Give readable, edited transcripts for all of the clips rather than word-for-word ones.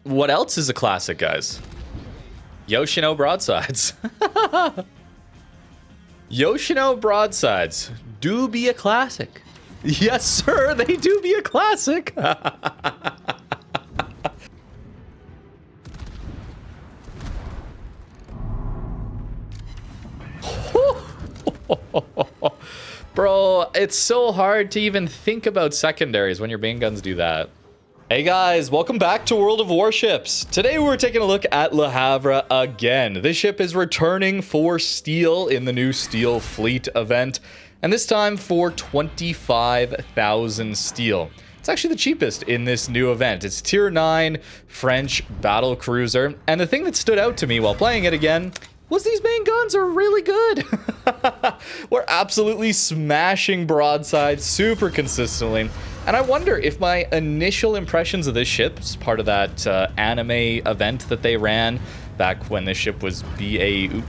what else is a classic, guys? Yoshino broadsides. Yoshino broadsides do be a classic. Yes, sir, they do be a classic. Bro, it's so hard to even think about secondaries when your main guns do that. Hey guys, welcome back to World of Warships. Today we're taking a look at Le Havre again. This ship is returning for steel in the new Steel Fleet event, and this time for 25,000 steel. It's actually the cheapest in this new event. It's tier 9 French battle cruiser, and the thing that stood out to me while playing it again was these main guns are really good. We're absolutely smashing broadsides super consistently. And I wonder if my initial impressions of this ship, as part of that anime event that they ran back when this ship was Utnapishtim.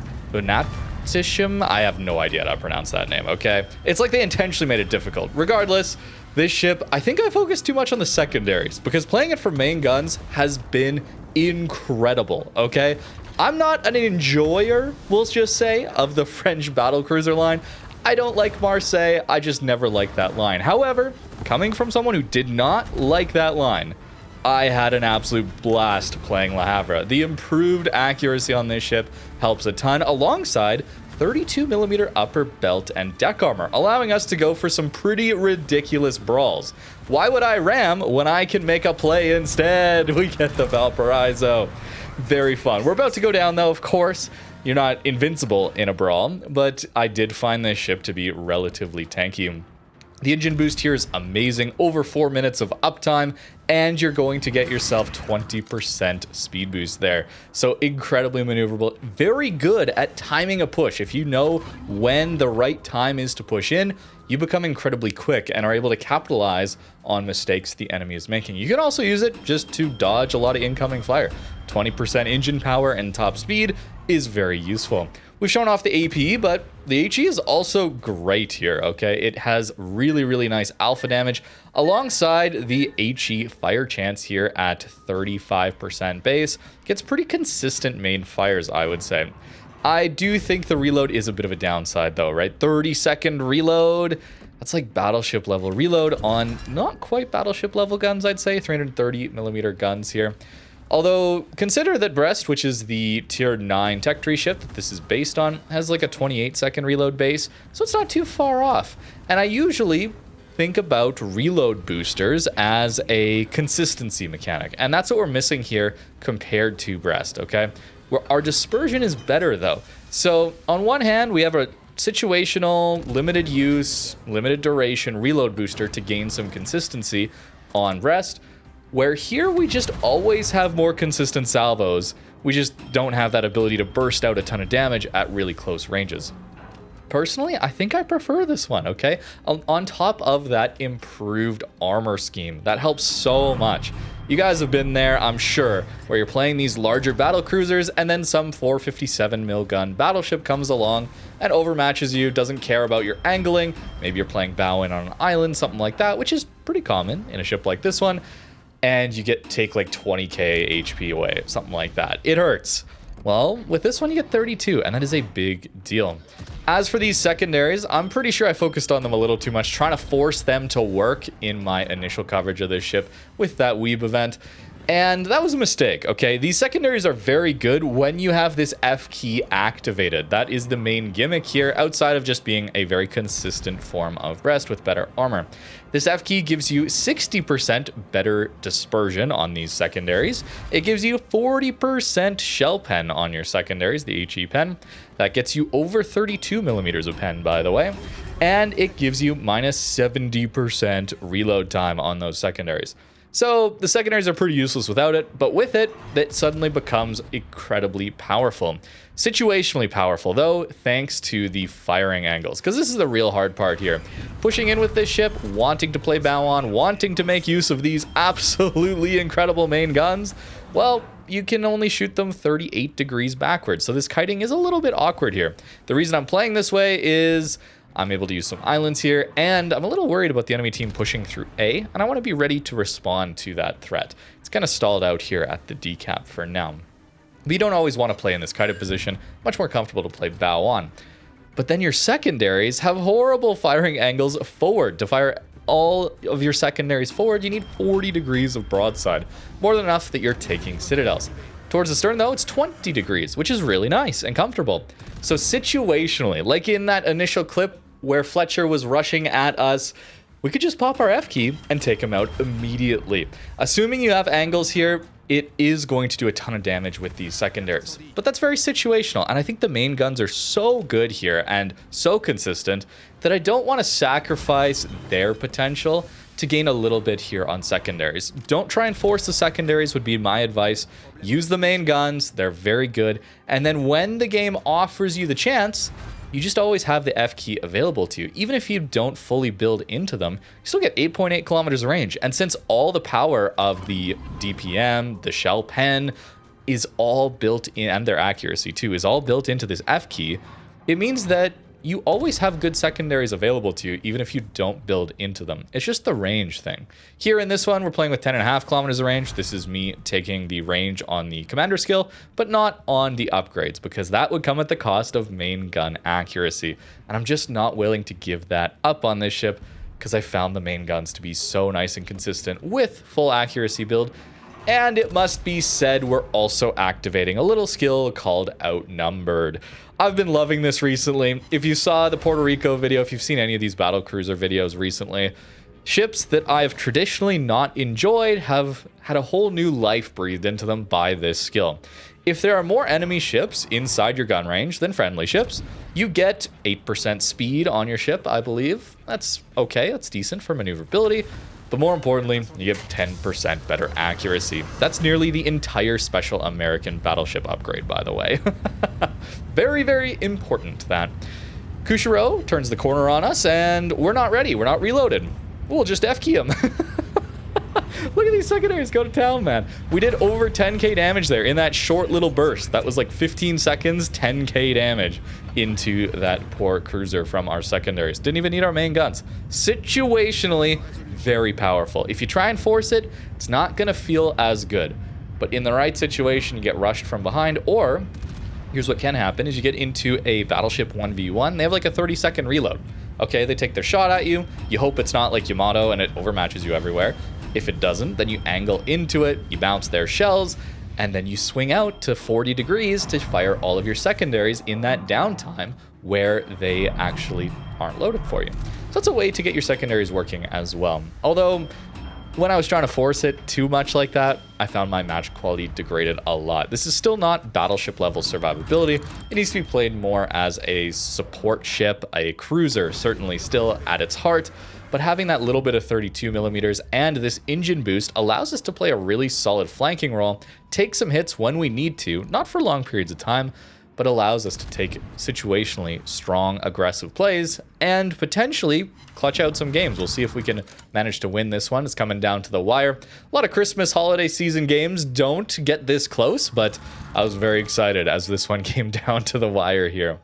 I have no idea how to pronounce that name, okay? It's like they intentionally made it difficult. Regardless, this ship, I think I focused too much on the secondaries because playing it for main guns has been incredible, okay? I'm not an enjoyer, we'll just say, of the French battlecruiser line. I don't like Marseille, I just never liked that line. However, coming from someone who did not like that line, I had an absolute blast playing Le Havre. The improved accuracy on this ship helps a ton, alongside 32mm upper belt and deck armor, allowing us to go for some pretty ridiculous brawls. Why would I ram when I can make a play instead? We get the Valparaiso. Very fun. We're about to go down though, of course. You're not invincible in a brawl, but I did find this ship to be relatively tanky. The engine boost here is amazing, over 4 minutes of uptime, and you're going to get yourself 20% speed boost there. So incredibly maneuverable, very good at timing a push. If you know when the right time is to push in, you become incredibly quick and are able to capitalize on mistakes the enemy is making. You can also use it just to dodge a lot of incoming fire. 20% engine power and top speed is very useful. We've shown off the AP, but the HE is also great here, okay? It has really, really nice alpha damage alongside the HE fire chance here at 35% base. Gets pretty consistent main fires, I would say. I do think the reload is a bit of a downside though, right? 30-second reload. That's like battleship level reload on not quite battleship level guns, I'd say. 330mm guns here. Although, consider that Brest, which is the tier 9 tech tree ship that this is based on, has like a 28-second reload base, so it's not too far off. And I usually think about reload boosters as a consistency mechanic, and that's what we're missing here compared to Brest, okay? Where our dispersion is better though. So, on one hand, we have a situational, limited use, limited duration reload booster to gain some consistency on Brest, where here we just always have more consistent salvos. We just don't have that ability to burst out a ton of damage at really close ranges. Personally, I think I prefer this one, okay? On top of that improved armor scheme, that helps so much. You guys have been there, I'm sure, where you're playing these larger battle cruisers and then some 457mm gun battleship comes along and overmatches you, doesn't care about your angling. Maybe you're playing bow in on an island, something like that, which is pretty common in a ship like this one. And you take like 20k HP away, something like that. It hurts. Well, with this one you get 32, and that is a big deal. As for these secondaries, I'm pretty sure I focused on them a little too much, trying to force them to work in my initial coverage of this ship with that Weeb event. And that was a mistake, okay? These secondaries are very good when you have this F key activated. That is the main gimmick here, outside of just being a very consistent form of Brest with better armor. This F key gives you 60% better dispersion on these secondaries. It gives you 40% shell pen on your secondaries, the HE pen. That gets you over 32mm of pen, by the way. And it gives you minus 70% reload time on those secondaries. So the secondaries are pretty useless without it, but with it, it suddenly becomes incredibly powerful. Situationally powerful, though, thanks to the firing angles, because this is the real hard part here. Pushing in with this ship, wanting to play bow on, wanting to make use of these absolutely incredible main guns, well, you can only shoot them 38 degrees backwards, so this kiting is a little bit awkward here. The reason I'm playing this way is I'm able to use some islands here, and I'm a little worried about the enemy team pushing through A, and I want to be ready to respond to that threat. It's It's kind of stalled out here at the decap for now. We don't always want to play in this kind of position. Much more comfortable to play bow on. But then your secondaries have horrible firing angles forward. To fire all of your secondaries forward, you need 40 degrees of broadside. More than enough that you're taking citadels. Towards the stern, though, it's 20 degrees, which is really nice and comfortable. So situationally, like in that initial clip where Fletcher was rushing at us, we could just pop our F key and take him out immediately. Assuming you have angles here, it is going to do a ton of damage with these secondaries. But that's very situational, and I think the main guns are so good here and so consistent that I don't want to sacrifice their potential to gain a little bit here on secondaries. Don't try and force the secondaries would be my advice. Use the main guns, they're very good, and then when the game offers you the chance, you just always have the F key available to you. Even if you don't fully build into them, you still get 8.8 kilometers of range. And since all the power of the DPM, the shell pen, is all built in, and their accuracy too, is all built into this F key, it means that you always have good secondaries available to you, even if you don't build into them. It's just the range thing. Here in this one, we're playing with 10.5 kilometers of range. This is me taking the range on the commander skill, but not on the upgrades, because that would come at the cost of main gun accuracy. And I'm just not willing to give that up on this ship, because I found the main guns to be so nice and consistent with full accuracy build. And it must be said, we're also activating a little skill called Outnumbered. I've been loving this recently. If you saw the Puerto Rico video, if you've seen any of these battle cruiser videos recently, ships that I've traditionally not enjoyed have had a whole new life breathed into them by this skill. If there are more enemy ships inside your gun range than friendly ships, you get 8% speed on your ship, I believe. That's okay, that's decent for maneuverability. But more importantly, you get 10% better accuracy. That's nearly the entire Special American Battleship upgrade, by the way. Very, very important, that. Kushiro turns the corner on us, and we're not ready. We're not reloaded. We'll just F-key him. Look at these secondaries go to town, man. We did over 10k damage there in that short little burst. That was like 15 seconds, 10k damage into that poor cruiser from our secondaries. Didn't even need our main guns. Situationally, very powerful. If you try and force it, it's not going to feel as good. But in the right situation, you get rushed from behind, or here's what can happen is you get into a battleship 1v1. They have like a 30-second reload. Okay, they take their shot at you. You hope it's not like Yamato and it overmatches you everywhere. If it doesn't, then you angle into it, you bounce their shells, and then you swing out to 40 degrees to fire all of your secondaries in that downtime where they actually aren't loaded for you. So that's a way to get your secondaries working as well. Although, when I was trying to force it too much like that, I found my match quality degraded a lot. This is still not battleship level survivability. It needs to be played more as a support ship, a cruiser, certainly still at its heart. But having that little bit of 32 millimeters and this engine boost allows us to play a really solid flanking role, take some hits when we need to, not for long periods of time, but allows us to take situationally strong, aggressive plays and potentially clutch out some games. We'll see if we can manage to win this one. It's coming down to the wire. A lot of Christmas holiday season games don't get this close, but I was very excited as this one came down to the wire here.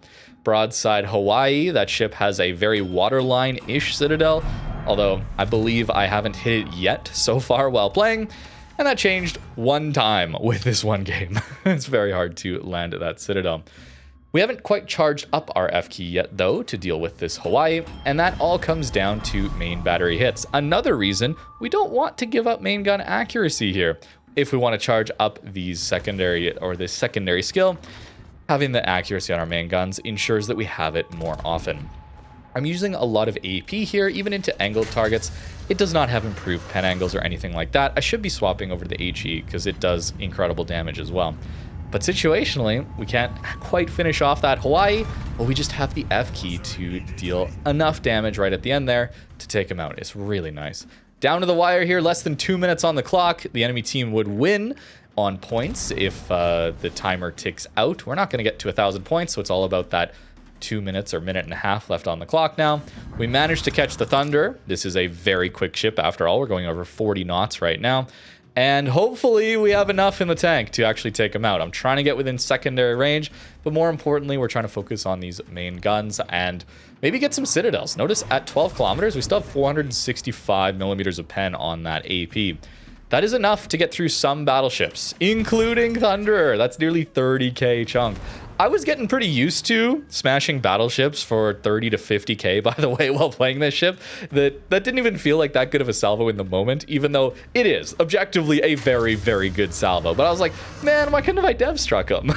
Broadside Hawaii, that ship has a very waterline-ish citadel, although I believe I haven't hit it yet so far while playing, and that changed one time with this one game. It's very hard to land at that citadel. We haven't quite charged up our F key yet, though, to deal with this Hawaii, and that all comes down to main battery hits. Another reason we don't want to give up main gun accuracy here. If we want to charge up these secondary, or this secondary skill, having the accuracy on our main guns ensures that we have it more often. I'm using a lot of AP here, even into angled targets. It does not have improved pen angles or anything like that. I should be swapping over to the HE because it does incredible damage as well. But situationally, we can't quite finish off that Hawaii, but we just have the F key to deal enough damage right at the end there to take him out. It's really nice. Down to the wire here, less than 2 minutes on the clock. The enemy team would win on points if the timer ticks out. We're not going to get to 1,000 points, so it's all about that 2 minutes or minute and a half left on the clock now. We managed to catch the Thunder. This is a very quick ship after all. We're going over 40 knots right now. And hopefully we have enough in the tank to actually take them out. I'm trying to get within secondary range, but more importantly, we're trying to focus on these main guns and maybe get some citadels. Notice at 12 kilometers, we still have 465 millimeters of pen on that AP. that is enough to get through some battleships, including Thunderer. That's nearly 30k chunk. I was getting pretty used to smashing battleships for 30 to 50k, by the way, while playing this ship. That didn't even feel like that good of a salvo in the moment, even though it is objectively a very, very good salvo. But I was like, man, why couldn't have I dev struck him?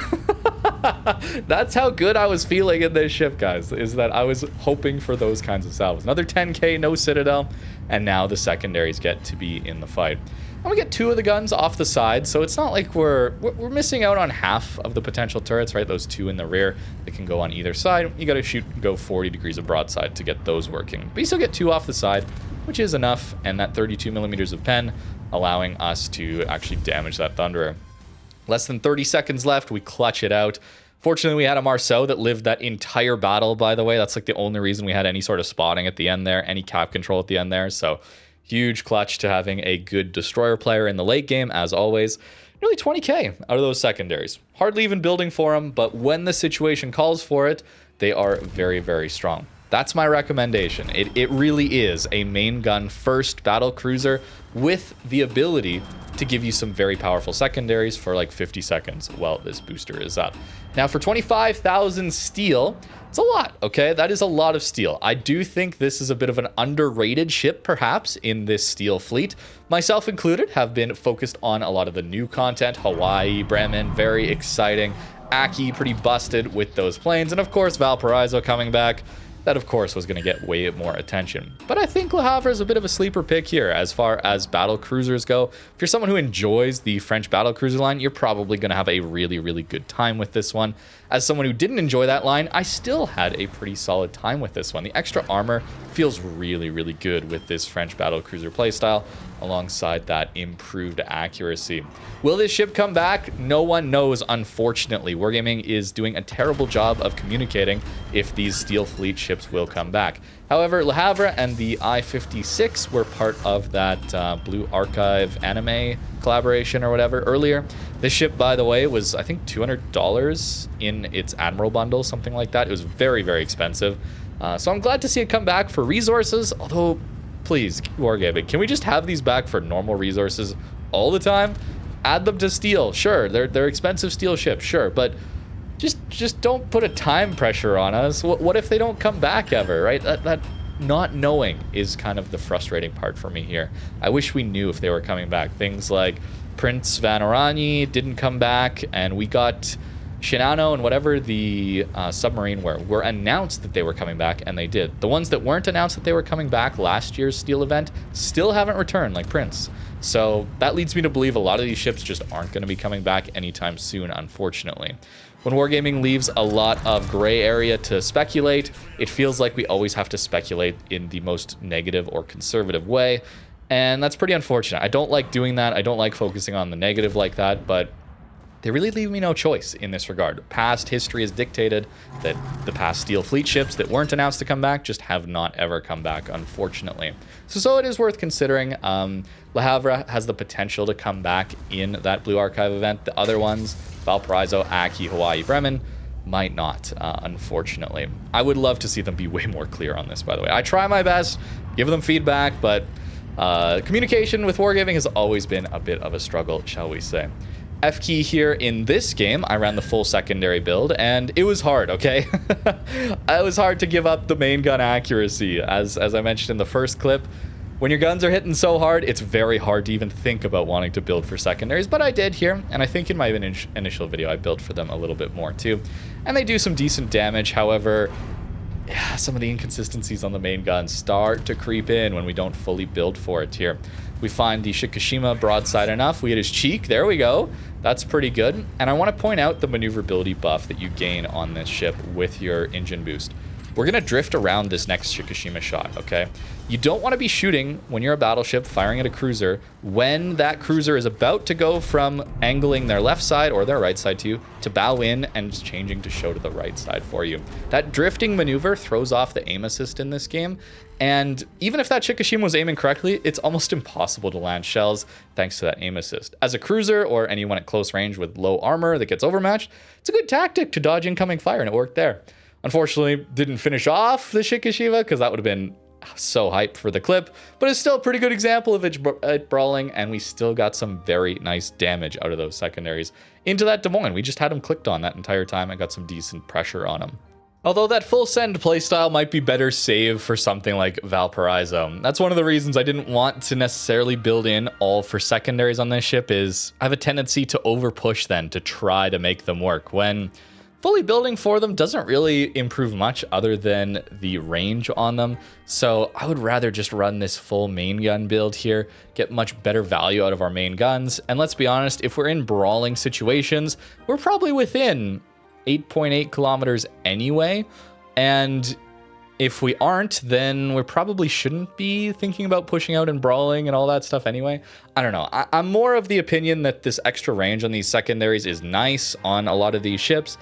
That's how good I was feeling in this ship, guys, is that I was hoping for those kinds of salvos. Another 10k, no Citadel, and now the secondaries get to be in the fight. And we get 2 of the guns off the side, so it's not like we're missing out on half of the potential turrets, right? Those 2 in the rear, they can go on either side. You got to shoot and go 40 degrees of broadside to get those working. But you still get 2 off the side, which is enough, and that 32 millimeters of pen allowing us to actually damage that Thunderer. Less than 30 seconds left, we clutch it out. Fortunately, we had a Marseille that lived that entire battle, by the way. That's like the only reason we had any sort of spotting at the end there, any cap control at the end there, so huge clutch to having a good destroyer player in the late game, as always. Nearly 20k out of those secondaries. Hardly even building for them, but when the situation calls for it, they are very, very strong. That's my recommendation. It really is a main gun first battle cruiser with the ability to give you some very powerful secondaries for like 50 seconds while this booster is up. Now for 25,000 steel, it's a lot, okay? That is a lot of steel. I do think this is a bit of an underrated ship, perhaps, in this steel fleet. Myself included have been focused on a lot of the new content. Hawaii, Bremen, very exciting. Aki, pretty busted with those planes. And of course, Valparaiso coming back. That, of course, was going to get way more attention. But I think Le Havre is a bit of a sleeper pick here as far as battle cruisers go. If you're someone who enjoys the French battle cruiser line, you're probably going to have a really, really good time with this one. As someone who didn't enjoy that line, I still had a pretty solid time with this one. The extra armor feels really, really good with this French battle cruiser playstyle, alongside that improved accuracy. Will this ship come back? No one knows, unfortunately. Wargaming is doing a terrible job of communicating if these Steel Fleet ships will come back. However, Le Havre and the I-56 were part of that Blue Archive anime collaboration or whatever earlier. This ship, by the way, was, I think, $200 in its Admiral bundle, something like that. It was very, very expensive. So I'm glad to see it come back for resources, although, please, Wargaming, can we just have these back for normal resources all the time? Add them to steel, sure. They're expensive steel ships, sure, but just don't put a time pressure on us. What if they don't come back ever, right? That not knowing is kind of the frustrating part for me here. I wish we knew if they were coming back. Things like Prince Van Oranje didn't come back, and we got Shinano and whatever the submarine were announced that they were coming back, and they did. The ones that weren't announced that they were coming back last year's Steel event still haven't returned, like Prince. So that leads me to believe a lot of these ships just aren't going to be coming back anytime soon, unfortunately. When Wargaming leaves a lot of gray area to speculate, it feels like we always have to speculate in the most negative or conservative way, and that's pretty unfortunate. I don't like doing that. I don't like focusing on the negative like that, but they really leave me no choice in this regard. Past history has dictated that the past Steel Fleet ships that weren't announced to come back just have not ever come back, unfortunately. So it is worth considering. Le Havre has the potential to come back in that Blue Archive event. The other ones, Valparaiso, Aki, Hawaii, Bremen, might not, unfortunately. I would love to see them be way more clear on this, by the way. I try my best, give them feedback, but communication with Wargaming has always been a bit of a struggle, shall we say. F key here in this game, I ran the full secondary build, and it was hard, okay? It was hard to give up the main gun accuracy. As I mentioned in the first clip, when your guns are hitting so hard, it's very hard to even think about wanting to build for secondaries, but I did here, and I think in my initial video I built for them a little bit more too. And they do some decent damage, however, yeah, some of the inconsistencies on the main gun start to creep in when we don't fully build for it here. We find the Shikishima broadside enough. We hit his cheek. There we go. That's pretty good. And I want to point out the maneuverability buff that you gain on this ship with your engine boost. We're going to drift around this next Shikishima shot, okay? You don't want to be shooting when you're a battleship firing at a cruiser when that cruiser is about to go from angling their left side or their right side to you to bow in and changing to show to the right side for you. That drifting maneuver throws off the aim assist in this game, and even if that Shikishima was aiming correctly, it's almost impossible to land shells thanks to that aim assist. As a cruiser or anyone at close range with low armor that gets overmatched, it's a good tactic to dodge incoming fire, and it worked there. Unfortunately, didn't finish off the Shikishima because that would have been so hyped for the clip, but it's still a pretty good example of it brawling, and we still got some very nice damage out of those secondaries into that Des Moines. We just had him clicked on that entire time and got some decent pressure on him. Although that full send playstyle might be better saved for something like Valparaiso. That's one of the reasons I didn't want to necessarily build in all for secondaries on this ship, is I have a tendency to over push then to try to make them work, when fully building for them doesn't really improve much other than the range on them. So I would rather just run this full main gun build here, get much better value out of our main guns. And let's be honest, if we're in brawling situations, we're probably within 8.8 kilometers anyway. And if we aren't, then we probably shouldn't be thinking about pushing out and brawling and all that stuff anyway. I don't know. I'm more of the opinion that this extra range on these secondaries is nice on a lot of these ships.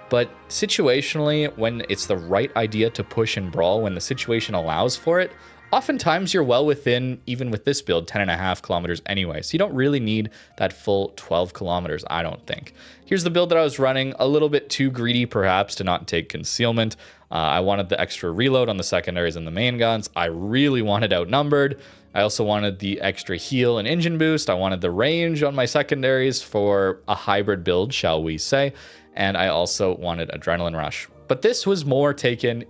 But situationally, when it's the right idea to push and brawl, when the situation allows for it, oftentimes you're well within, even with this build, 10.5 kilometers anyway. So you don't really need that full 12 kilometers, I don't think. Here's the build that I was running, a little bit too greedy perhaps to not take concealment. I wanted the extra reload on the secondaries and the main guns. I really wanted outnumbered. I also wanted the extra heal and engine boost. I wanted the range on my secondaries for a hybrid build, shall we say. And I also wanted adrenaline rush. But this was more taken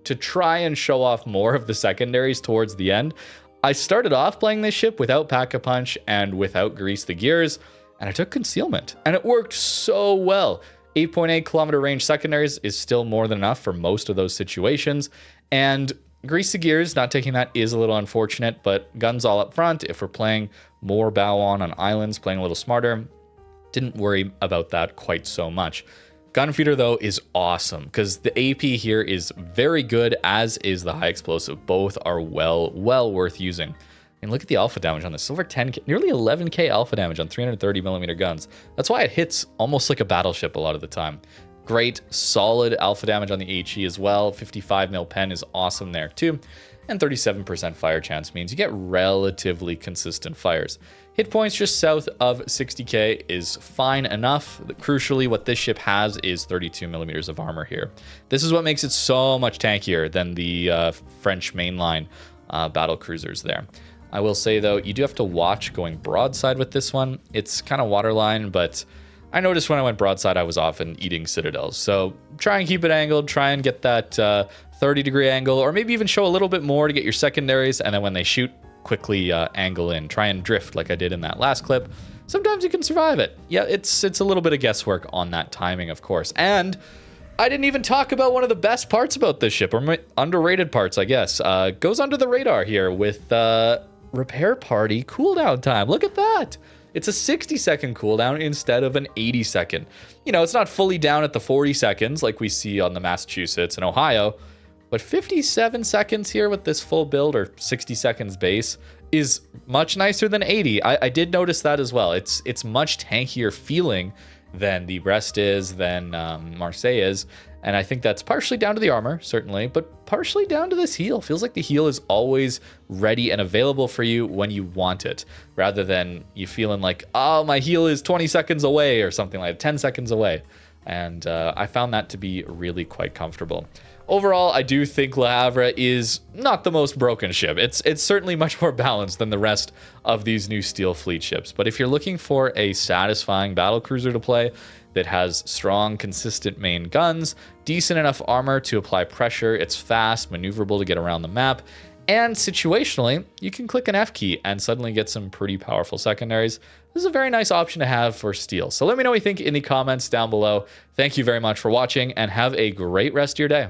to try and show off more of the secondaries towards the end. I started off playing this ship without Pack-a-Punch and without Grease the Gears, and I took concealment, and it worked so well. 8.8 kilometer range secondaries is still more than enough for most of those situations, and Grease the Gears, not taking that is a little unfortunate, but guns all up front. If we're playing more bow on islands, playing a little smarter, didn't worry about that quite so much. Gunfeeder, though, is awesome because the AP here is very good, as is the high explosive. Both are well worth using. And look at the alpha damage on this. It's over 10K, nearly 11K alpha damage on 330 millimeter guns. That's why it hits almost like a battleship a lot of the time. Great, solid alpha damage on the HE as well. 55 mil pen is awesome there too. And 37% fire chance means you get relatively consistent fires. Hit points just south of 60k is fine enough. Crucially, what this ship has is 32 millimeters of armor here. This is what makes it so much tankier than the French mainline battle cruisers there. I will say, though, you do have to watch going broadside with this one. It's kind of waterline, but I noticed when I went broadside, I was often eating citadels. So try and keep it angled, try and get that 30-degree angle, or maybe even show a little bit more to get your secondaries, and then when they shoot, quickly angle in. Try and drift like I did in that last clip. Sometimes you can survive it. Yeah, it's a little bit of guesswork on that timing, of course. And I didn't even talk about one of the best parts about this ship, or underrated parts, I guess. Goes under the radar here with repair party cooldown time. Look at that. It's a 60-second cooldown instead of an 80-second. You know, it's not fully down at the 40 seconds like we see on the Massachusetts and Ohio, but 57 seconds here with this full build, or 60 seconds base, is much nicer than 80. I did notice that as well. It's much tankier feeling than the Brest is, than Marseille is. And I think that's partially down to the armor, certainly, but partially down to this heal. Feels like the heal is always ready and available for you when you want it, rather than you feeling like, oh, my heal is 20 seconds away or something like 10 seconds away. And I found that to be really quite comfortable. Overall, I do think Le Havre is not the most broken ship. It's certainly much more balanced than the rest of these new Steel Fleet ships. But if you're looking for a satisfying battlecruiser to play that has strong, consistent main guns, decent enough armor to apply pressure, it's fast, maneuverable to get around the map, and situationally, you can click an F key and suddenly get some pretty powerful secondaries. This is a very nice option to have for Steel. So let me know what you think in the comments down below. Thank you very much for watching, and have a great rest of your day.